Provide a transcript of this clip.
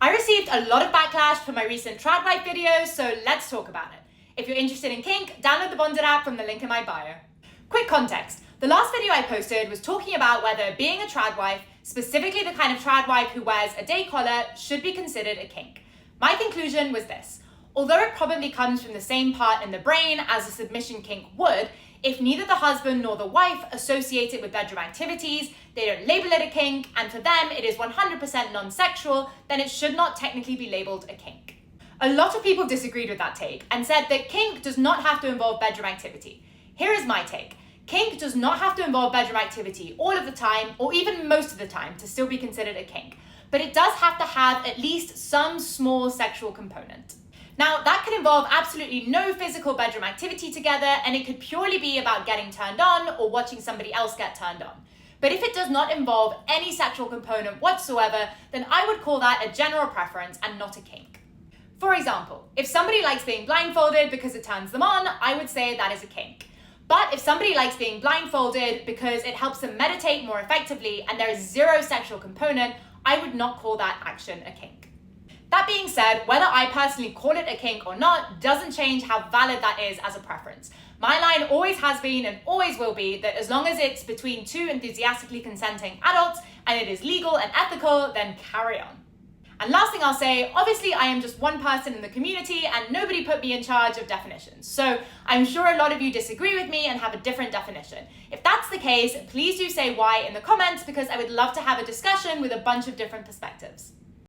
I received a lot of backlash for my recent trad wife videos, so let's talk about it. If you're interested in kink, download the Bonded app from the link in my bio. Quick context. The last video I posted was talking about whether being a trad wife, specifically the kind of trad wife who wears a day collar, should be considered a kink. My conclusion was this. Although it probably comes from the same part in the brain as a submission kink would, if neither the husband nor the wife associate it with bedroom activities, they don't label it a kink, and for them it is 100% non-sexual, then it should not technically be labeled a kink. A lot of people disagreed with that take and said that kink does not have to involve bedroom activity. Here is my take. Kink does not have to involve bedroom activity all of the time, or even most of the time, to still be considered a kink. But it does have to have at least some small sexual component. Now, that could involve absolutely no physical bedroom activity together, and it could purely be about getting turned on or watching somebody else get turned on. But if it does not involve any sexual component whatsoever, then I would call that a general preference and not a kink. For example, if somebody likes being blindfolded because it turns them on, I would say that is a kink. But if somebody likes being blindfolded because it helps them meditate more effectively and there is zero sexual component, I would not call that action a kink. That being said, whether I personally call it a kink or not doesn't change how valid that is as a preference. My line always has been and always will be that as long as it's between two enthusiastically consenting adults and it is legal and ethical, then carry on. And last thing I'll say, obviously I am just one person in the community and nobody put me in charge of definitions. So I'm sure a lot of you disagree with me and have a different definition. If that's the case, please do say why in the comments because I would love to have a discussion with a bunch of different perspectives.